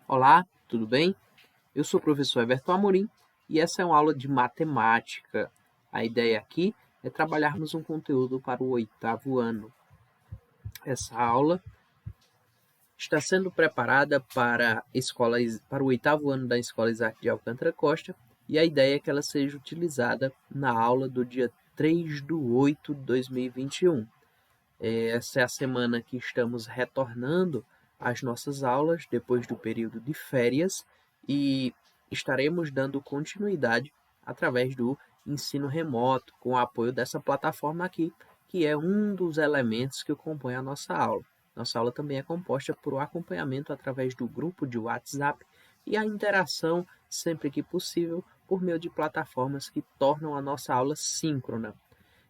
Olá, tudo bem? Eu sou o professor Everton Amorim e essa é uma aula de matemática. A ideia aqui é trabalharmos um conteúdo para o oitavo ano. Essa aula está sendo preparada para o oitavo ano da Escola Isaac de Alcântara Costa e a ideia é que ela seja utilizada na aula do dia 3/8/2021. Essa é a semana que estamos retornando às nossas aulas depois do período de férias e estaremos dando continuidade através do ensino remoto, com o apoio dessa plataforma aqui, que é um dos elementos que compõe a nossa aula. Nossa aula também é composta por acompanhamento através do grupo de WhatsApp e a interação, sempre que possível, por meio de plataformas que tornam a nossa aula síncrona.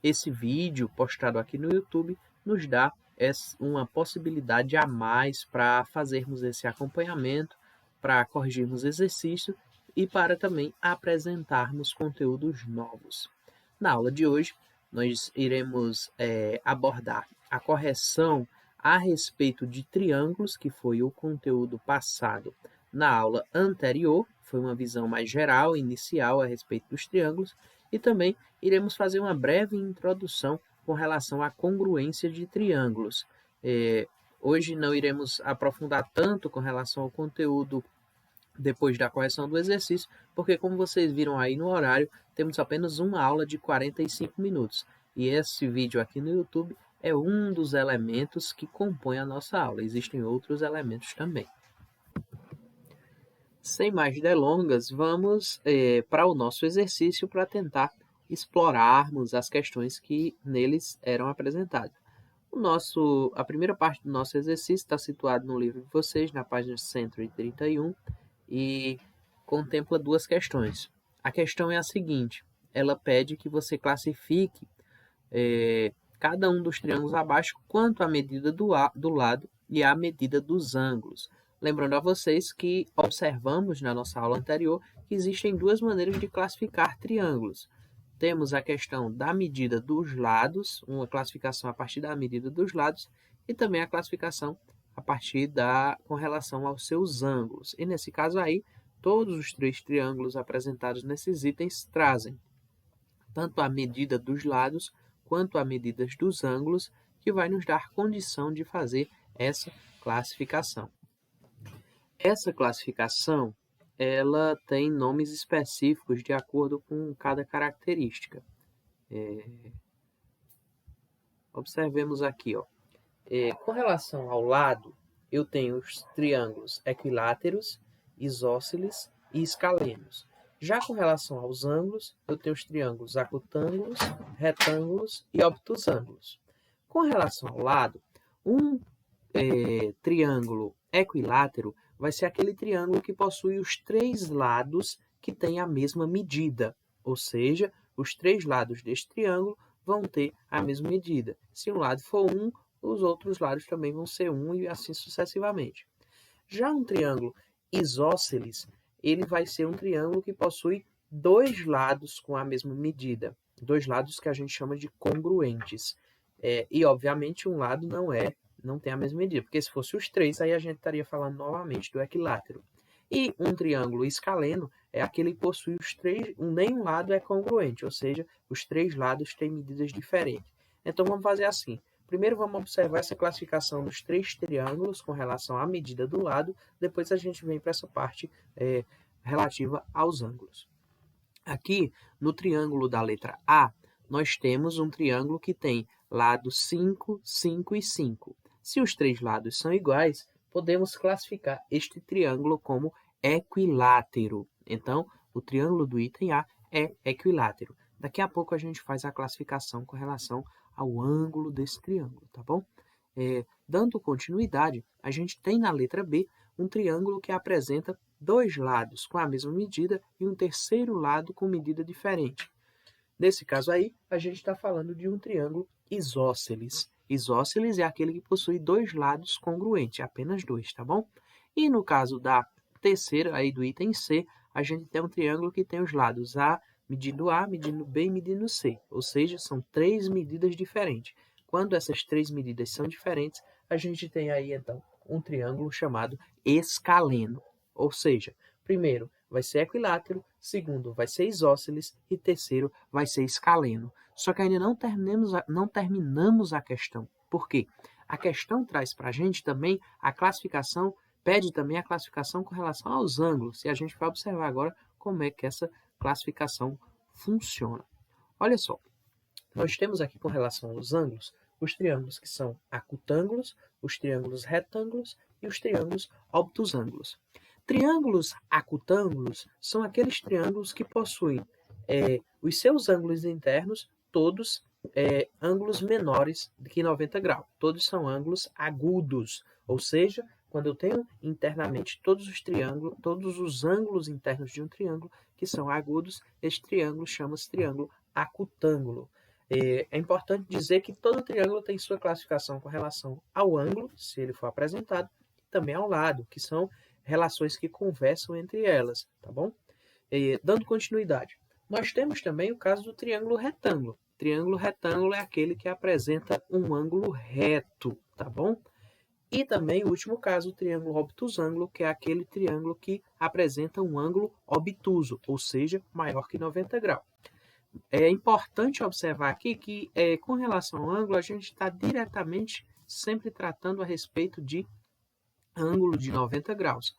Esse vídeo postado aqui no YouTube nos dá uma possibilidade a mais para fazermos esse acompanhamento, para corrigirmos exercícios e para também apresentarmos conteúdos novos. Na aula de hoje, nós iremos abordar a correção a respeito de triângulos, que foi o conteúdo passado na aula anterior, foi uma visão mais geral, inicial a respeito dos triângulos, e também iremos fazer uma breve introdução com relação à congruência de triângulos. Hoje não iremos aprofundar tanto com relação ao conteúdo depois da correção do exercício, porque como vocês viram aí no horário, temos apenas uma aula de 45 minutos. E esse vídeo aqui no YouTube é um dos elementos que compõe a nossa aula. Existem outros elementos também. Sem mais delongas, vamos para o nosso exercício para tentar explorarmos as questões que neles eram apresentadas. A primeira parte do nosso exercício está situado no livro de vocês, na página 131, e contempla duas questões. A questão é a seguinte: ela pede que você classifique cada um dos triângulos abaixo quanto à medida do lado e à medida dos ângulos. Lembrando a vocês que observamos na nossa aula anterior que existem duas maneiras de classificar triângulos. Temos a questão da medida dos lados, uma classificação a partir da medida dos lados, e também a classificação a partir com relação aos seus ângulos. E nesse caso aí, todos os três triângulos apresentados nesses itens trazem tanto a medida dos lados quanto a medida dos ângulos, que vai nos dar condição de fazer essa classificação. Essa classificação ela tem nomes específicos de acordo com cada característica. Observemos aqui, com relação ao lado, eu tenho os triângulos equiláteros, isósceles e escalenos. Já com relação aos ângulos, eu tenho os triângulos acutângulos, retângulos e obtusângulos. Com relação ao lado, um triângulo equilátero vai ser aquele triângulo que possui os três lados que têm a mesma medida, ou seja, os três lados deste triângulo vão ter a mesma medida. Se um lado for 1, os outros lados também vão ser 1 e assim sucessivamente. Já um triângulo isósceles, ele vai ser um triângulo que possui dois lados com a mesma medida, dois lados que a gente chama de congruentes. E, obviamente, um lado não tem a mesma medida, porque se fosse os três, aí a gente estaria falando novamente do equilátero. E um triângulo escaleno é aquele que possui os três, nenhum lado é congruente, ou seja, os três lados têm medidas diferentes. Então vamos fazer assim. Primeiro vamos observar essa classificação dos três triângulos com relação à medida do lado, depois a gente vem para essa parte relativa aos ângulos. Aqui, no triângulo da letra A, nós temos um triângulo que tem lados 5, 5 e 5. Se os três lados são iguais, podemos classificar este triângulo como equilátero. Então, o triângulo do item A é equilátero. Daqui a pouco a gente faz a classificação com relação ao ângulo desse triângulo, tá bom? Dando continuidade, a gente tem na letra B um triângulo que apresenta dois lados com a mesma medida e um terceiro lado com medida diferente. Nesse caso aí, a gente está falando de um triângulo isósceles. Isósceles é aquele que possui dois lados congruentes, apenas dois, tá bom? E no caso da terceira, aí do item C, a gente tem um triângulo que tem os lados A medindo B e medindo C, ou seja, são três medidas diferentes. Quando essas três medidas são diferentes, a gente tem aí, então, um triângulo chamado escaleno. Ou seja, primeiro vai ser equilátero, segundo vai ser isósceles e terceiro vai ser escaleno. Só que ainda não terminamos a questão. Por quê? A questão traz para a gente também a classificação, pede também a classificação com relação aos ângulos. E a gente vai observar agora como é que essa classificação funciona. Olha só, nós temos aqui com relação aos ângulos, os triângulos que são acutângulos, os triângulos retângulos e os triângulos obtusângulos. Triângulos acutângulos são aqueles triângulos que possuem os seus ângulos internos todos ângulos menores do que 90 graus. Todos são ângulos agudos, ou seja, quando eu tenho internamente todos os ângulos internos de um triângulo que são agudos, este triângulo chama-se triângulo acutângulo. É importante dizer que todo triângulo tem sua classificação com relação ao ângulo, se ele for apresentado, e também ao lado, que são relações que conversam entre elas, tá bom? Dando continuidade, nós temos também o caso do triângulo retângulo. Triângulo retângulo é aquele que apresenta um ângulo reto, tá bom? E também o último caso, o triângulo obtusângulo, que é aquele triângulo que apresenta um ângulo obtuso, ou seja, maior que 90 graus. É importante observar aqui que, com relação ao ângulo, a gente está diretamente sempre tratando a respeito de ângulo de 90 graus.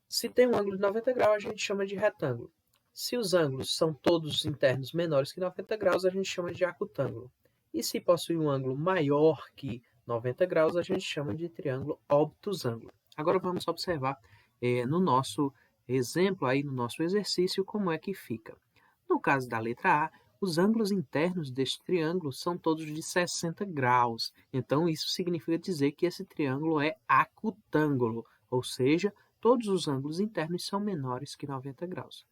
Se tem um ângulo de 90 graus, a gente chama de retângulo. Se os ângulos são todos internos menores que 90 graus, a gente chama de acutângulo. E se possui um ângulo maior que 90 graus, a gente chama de triângulo obtusângulo. Agora vamos observar no nosso exemplo, aí no nosso exercício, como é que fica. No caso da letra A, os ângulos internos deste triângulo são todos de 60 graus. Então, isso significa dizer que esse triângulo é acutângulo, ou seja, todos os ângulos internos são menores que 90 graus.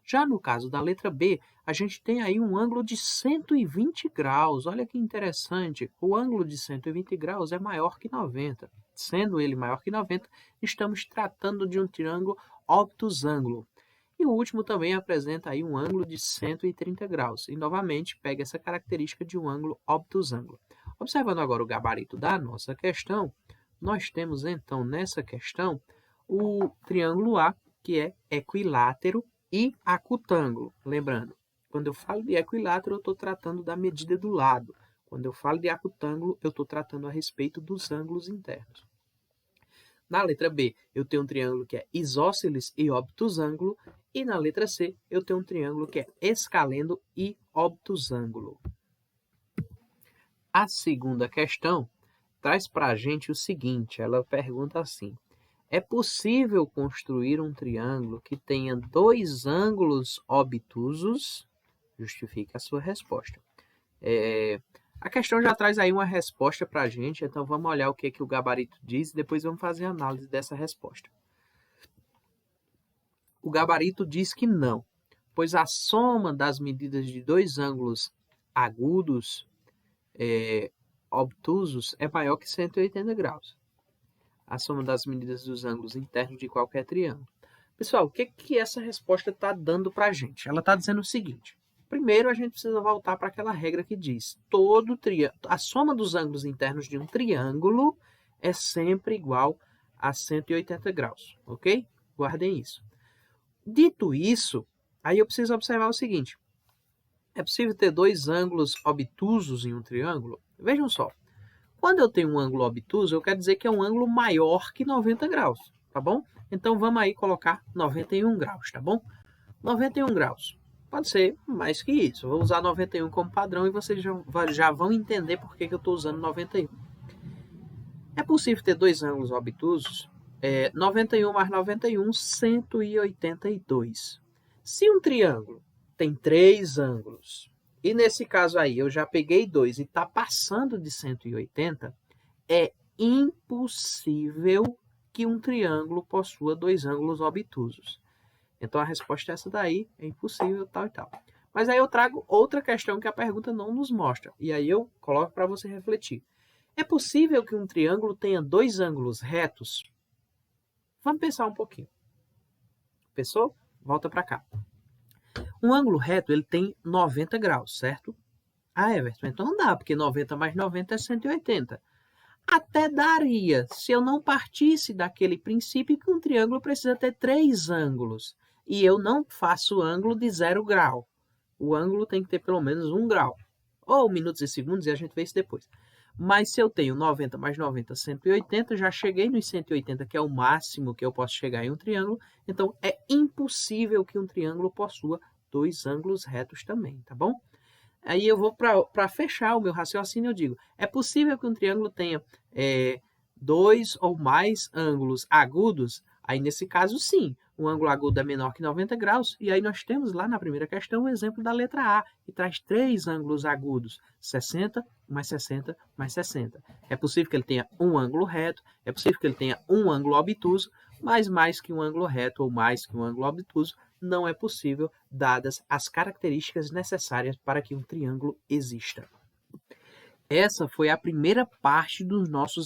Já no caso da letra B, a gente tem aí um ângulo de 120 graus. Olha que interessante, o ângulo de 120 graus é maior que 90. Sendo ele maior que 90, estamos tratando de um triângulo obtusângulo. E o último também apresenta aí um ângulo de 130 graus. E novamente pega essa característica de um ângulo obtusângulo. Observando agora o gabarito da nossa questão, nós temos então nessa questão o triângulo A, que é equilátero e acutângulo. Lembrando, quando eu falo de equilátero, eu estou tratando da medida do lado. Quando eu falo de acutângulo, eu estou tratando a respeito dos ângulos internos. Na letra B, eu tenho um triângulo que é isósceles e obtusângulo. E na letra C, eu tenho um triângulo que é escaleno e obtusângulo. A segunda questão traz para a gente o seguinte, ela pergunta assim: é possível construir um triângulo que tenha dois ângulos obtusos? Justifique a sua resposta. A questão já traz aí uma resposta para a gente, então vamos olhar o que o gabarito diz e depois vamos fazer a análise dessa resposta. O gabarito diz que não, pois a soma das medidas de dois ângulos agudos obtusos é maior que 180 graus. A soma das medidas dos ângulos internos de qualquer triângulo. Pessoal, o que essa resposta está dando para a gente? Ela está dizendo o seguinte. Primeiro, a gente precisa voltar para aquela regra que diz a soma dos ângulos internos de um triângulo é sempre igual a 180 graus, ok? Guardem isso. Dito isso, aí eu preciso observar o seguinte. É possível ter dois ângulos obtusos em um triângulo? Vejam só. Quando eu tenho um ângulo obtuso, eu quero dizer que é um ângulo maior que 90 graus, tá bom? Então, vamos aí colocar 91 graus, tá bom? 91 graus. Pode ser mais que isso. Eu vou usar 91 como padrão e vocês já vão entender por que eu estou usando 91. É possível ter dois ângulos obtusos? 91 mais 91, 182. Se um triângulo tem três ângulos, e nesse caso aí eu já peguei 2 e está passando de 180, é impossível que um triângulo possua dois ângulos obtusos. Então a resposta é essa daí, é impossível, tal e tal. Mas aí eu trago outra questão que a pergunta não nos mostra, e aí eu coloco para você refletir. É possível que um triângulo tenha dois ângulos retos? Vamos pensar um pouquinho. Pensou? Volta para cá. Um ângulo reto, ele tem 90 graus, certo? Ah, Everton, então não dá, porque 90 mais 90 é 180. Até daria, se eu não partisse daquele princípio que um triângulo precisa ter 3 ângulos. E eu não faço ângulo de 0 grau. O ângulo tem que ter pelo menos 1 grau. Ou minutos e segundos, e a gente vê isso depois. Mas se eu tenho 90 mais 90, 180, já cheguei nos 180, que é o máximo que eu posso chegar em um triângulo. Então, é impossível que um triângulo possua 2 ângulos retos também, tá bom? Aí eu vou para fechar o meu raciocínio, eu digo, é possível que um triângulo tenha 2 ou mais ângulos agudos? Aí, nesse caso, sim, um ângulo agudo é menor que 90 graus, e aí nós temos lá na primeira questão o exemplo da letra A, que traz 3 ângulos agudos, 60 mais 60 mais 60. É possível que ele tenha um ângulo reto, é possível que ele tenha um ângulo obtuso, mas mais que um ângulo reto ou mais que um ângulo obtuso não é possível, dadas as características necessárias para que um triângulo exista. Essa foi a primeira parte do nosso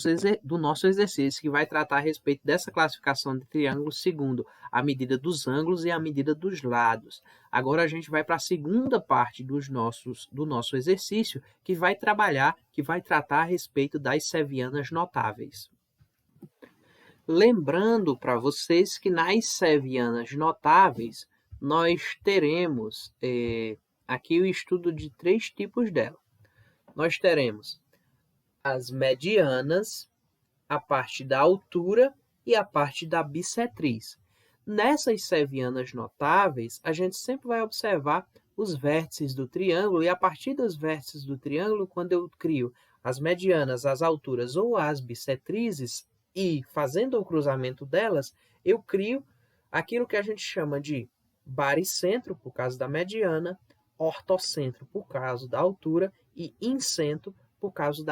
exercício, que vai tratar a respeito dessa classificação de triângulos segundo a medida dos ângulos e a medida dos lados. Agora a gente vai para a segunda parte do nosso exercício, que vai tratar a respeito das sevianas notáveis. Lembrando para vocês que nas sevianas notáveis nós teremos aqui o estudo de 3 tipos dela. Nós teremos as medianas, a parte da altura e a parte da bissetriz. Nessas sevianas notáveis, a gente sempre vai observar os vértices do triângulo, e a partir dos vértices do triângulo, quando eu crio as medianas, as alturas ou as bissetrizes, e fazendo o cruzamento delas, eu crio aquilo que a gente chama de baricentro, por causa da mediana, ortocentro, por causa da altura, e incentro, por causa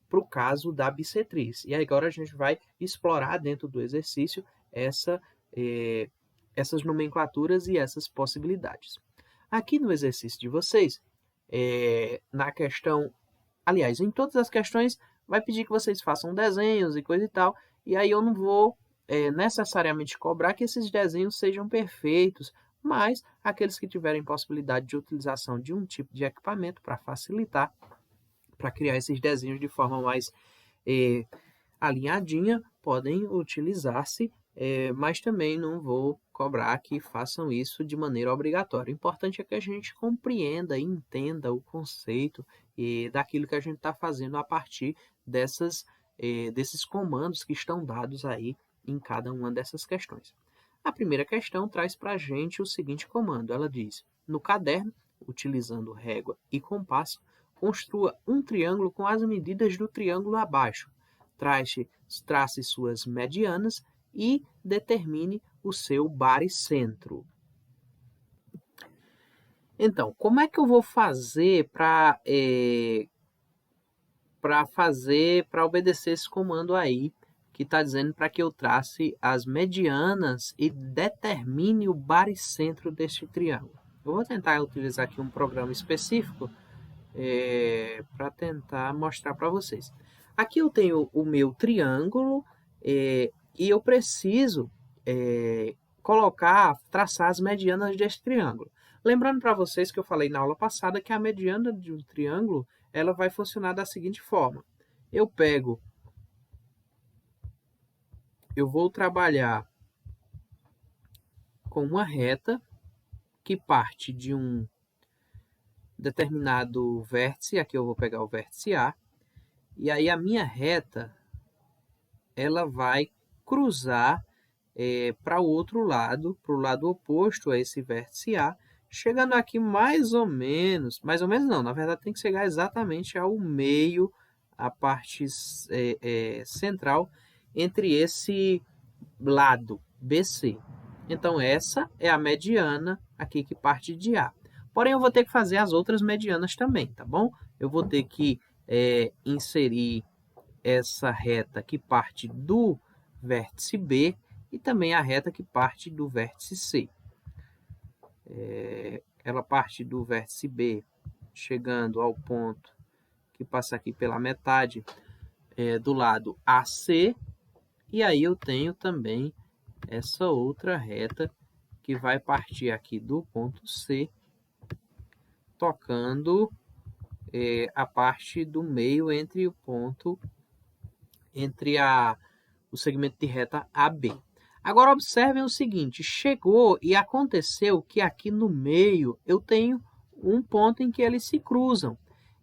para o caso da bissetriz. E agora a gente vai explorar dentro do exercício essas nomenclaturas e essas possibilidades. Aqui no exercício de vocês, na questão, aliás, em todas as questões, vai pedir que vocês façam desenhos e coisa e tal, e aí eu não vou necessariamente cobrar que esses desenhos sejam perfeitos, mas aqueles que tiverem possibilidade de utilização de um tipo de equipamento para facilitar, para criar esses desenhos de forma mais alinhadinha, podem utilizar-se, mas também não vou cobrar que façam isso de maneira obrigatória. O importante é que a gente compreenda e entenda o conceito daquilo que a gente está fazendo a partir desses comandos que estão dados aí em cada uma dessas questões. A primeira questão traz para a gente o seguinte comando. Ela diz, no caderno, utilizando régua e compasso, construa um triângulo com as medidas do triângulo abaixo. Trace suas medianas e determine o seu baricentro. Então, como é que eu vou fazer para obedecer esse comando aí, que está dizendo para que eu trace as medianas e determine o baricentro deste triângulo? Eu vou tentar utilizar aqui um programa específico para tentar mostrar para vocês. Aqui eu tenho o meu triângulo e eu preciso traçar as medianas deste triângulo. Lembrando para vocês que eu falei na aula passada que a mediana de um triângulo ela vai funcionar da seguinte forma. Eu vou trabalhar com uma reta que parte de um determinado vértice, aqui eu vou pegar o vértice A, e aí a minha reta ela vai cruzar para o outro lado, para o lado oposto a esse vértice A, chegando aqui mais ou menos não, na verdade tem que chegar exatamente ao meio, a parte central entre esse lado BC. Então essa é a mediana aqui que parte de A. Porém eu vou ter que fazer as outras medianas também, tá bom? Eu vou ter que inserir essa reta que parte do vértice B e também a reta que parte do vértice C. Ela parte do vértice B, chegando ao ponto que passa aqui pela metade do lado AC, e aí eu tenho também essa outra reta que vai partir aqui do ponto C, tocando a parte do meio entre o ponto entre o segmento de reta AB. Agora observem o seguinte, chegou e aconteceu que aqui no meio eu tenho um ponto em que eles se cruzam.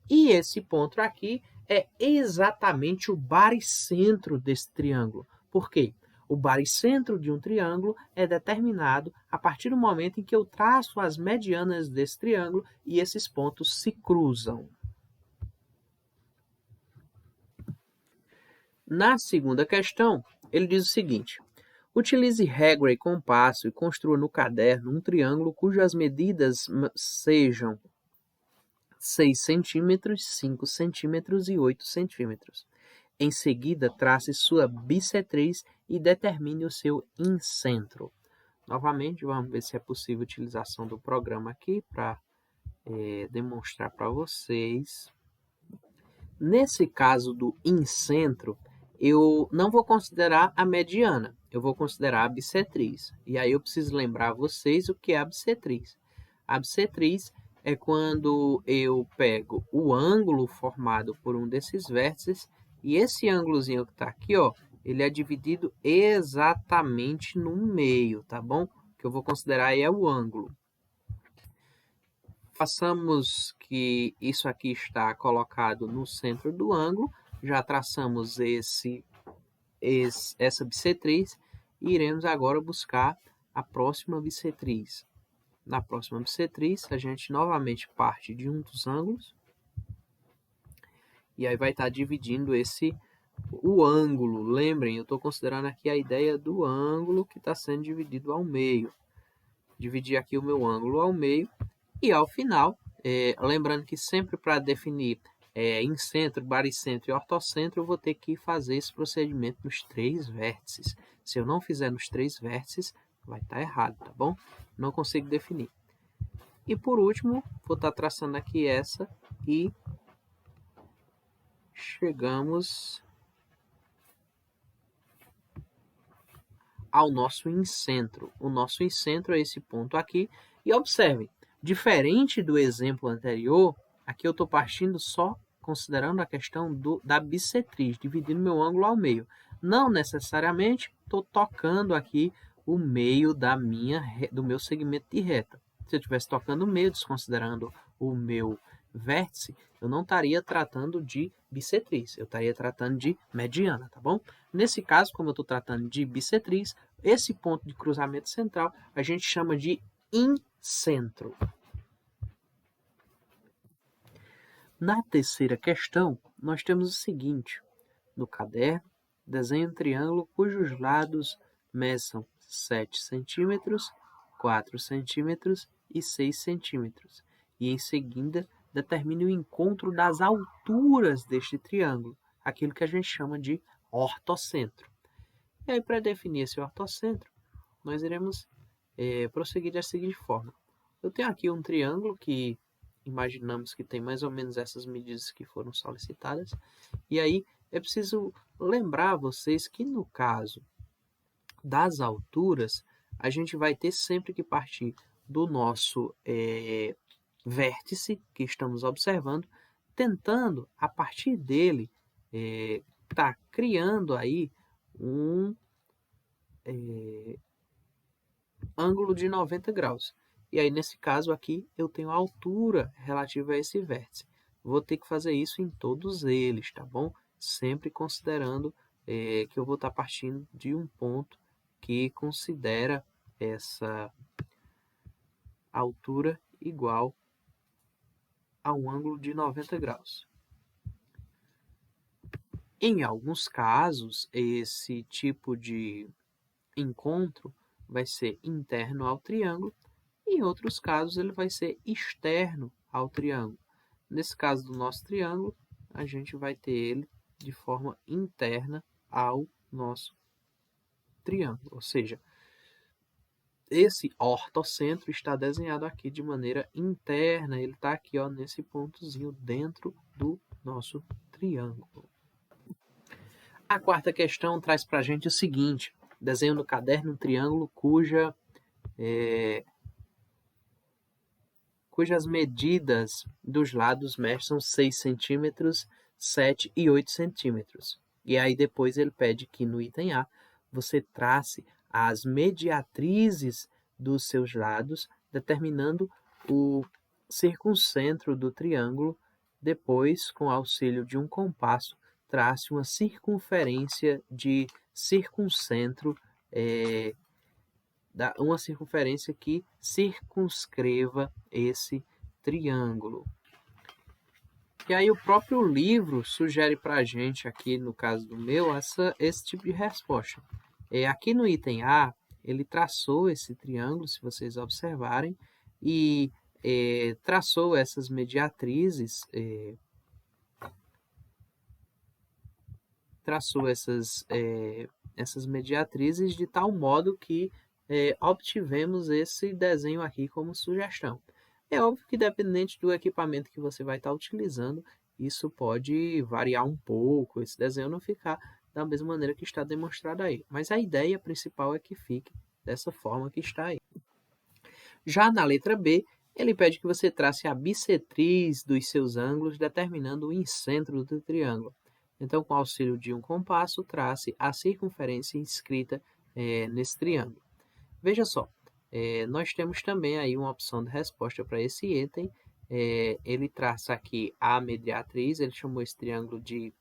E esse ponto aqui é exatamente o baricentro desse triângulo. Por quê? O baricentro de um triângulo é determinado a partir do momento em que eu traço as medianas desse triângulo e esses pontos se cruzam. Na segunda questão, ele diz o seguinte: utilize régua e compasso e construa no caderno um triângulo cujas medidas sejam 6 centímetros, 5 centímetros e 8 centímetros. Em seguida, trace sua bissetriz e determine o seu incentro. Novamente, vamos ver se é possível a utilização do programa aqui para demonstrar para vocês. Nesse caso do incentro, eu não vou considerar a mediana, eu vou considerar a bissetriz. E aí eu preciso lembrar a vocês o que é a bissetriz. A bissetriz é quando eu pego o ângulo formado por um desses vértices e esse ângulozinho que está aqui, ó, ele é dividido exatamente no meio, tá bom? O que eu vou considerar aí é o ângulo. Façamos que isso aqui está colocado no centro do ângulo, já traçamos essa bissetriz e iremos agora buscar a próxima bissetriz. Na próxima bissetriz, a gente novamente parte de um dos ângulos e aí vai estar dividindo o ângulo. Lembrem, eu estou considerando aqui a ideia do ângulo que está sendo dividido ao meio. Dividir aqui o meu ângulo ao meio e ao final, lembrando que sempre para definir incentro, baricentro e ortocentro, eu vou ter que fazer esse procedimento nos 3 vértices. Se eu não fizer nos 3 vértices, vai estar errado, tá bom? Não consigo definir. E por último, vou estar traçando aqui essa e chegamos ao nosso incentro. O nosso incentro é esse ponto aqui. E observem, diferente do exemplo anterior, aqui eu estou partindo só considerando a questão da bissetriz, dividindo meu ângulo ao meio. Não necessariamente estou tocando aqui o meio do meu segmento de reta. Se eu estivesse tocando o meio, desconsiderando o meu vértice, eu não estaria tratando de bissetriz, eu estaria tratando de mediana, tá bom? Nesse caso, como eu estou tratando de bissetriz, esse ponto de cruzamento central a gente chama de incentro. Na terceira questão, nós temos o seguinte: no caderno, desenhe um triângulo cujos lados meçam 7 centímetros, 4 centímetros e 6 centímetros. E em seguida, determine o encontro das alturas deste triângulo, aquilo que a gente chama de ortocentro. E aí, para definir esse ortocentro, nós iremos prosseguir da seguinte forma. Eu tenho aqui um triângulo que imaginamos que tem mais ou menos essas medidas que foram solicitadas. E aí é preciso lembrar vocês que no caso das alturas, a gente vai ter sempre que partir do nosso vértice que estamos observando, tentando a partir dele tá criando aí um ângulo de 90 graus. E aí, nesse caso aqui, eu tenho a altura relativa a esse vértice. Vou ter que fazer isso em todos eles, tá bom? Sempre considerando que eu vou estar partindo de um ponto que considera essa altura igual a um ângulo de 90 graus. Em alguns casos, esse tipo de encontro vai ser interno ao triângulo, e em outros casos ele vai ser externo ao triângulo. Nesse caso do nosso triângulo, a gente vai ter ele de forma interna ao nosso triângulo, ou seja, esse ortocentro está desenhado aqui de maneira interna, ele está aqui ó, nesse pontozinho dentro do nosso triângulo. A quarta questão traz para a gente o seguinte: desenho no caderno um triângulo cujas medidas dos lados meçam 6 centímetros, 7 e 8 centímetros. E aí depois ele pede que no item A você trace as mediatrizes dos seus lados, determinando o circuncentro do triângulo. Depois, com auxílio de um compasso, trace uma circunferência de circuncentro, uma circunferência que circunscreva esse triângulo. E aí o próprio livro sugere para a gente, aqui no caso do meu, esse tipo de resposta. Aqui no item A, ele traçou esse triângulo, se vocês observarem, e traçou essas mediatrizes, essas mediatrizes de tal modo que obtivemos esse desenho aqui como sugestão. É óbvio que dependente do equipamento que você vai estar utilizando, isso pode variar um pouco, esse desenho não ficar da mesma maneira que está demonstrado aí. Mas a ideia principal é que fique dessa forma que está aí. Já na letra B, ele pede que você trace a bissetriz dos seus ângulos, determinando o incentro do triângulo. Então, com o auxílio de um compasso, trace a circunferência inscrita nesse triângulo. Veja só, nós temos também aí uma opção de resposta para esse item. Ele traça aqui a mediatriz, ele chamou esse triângulo de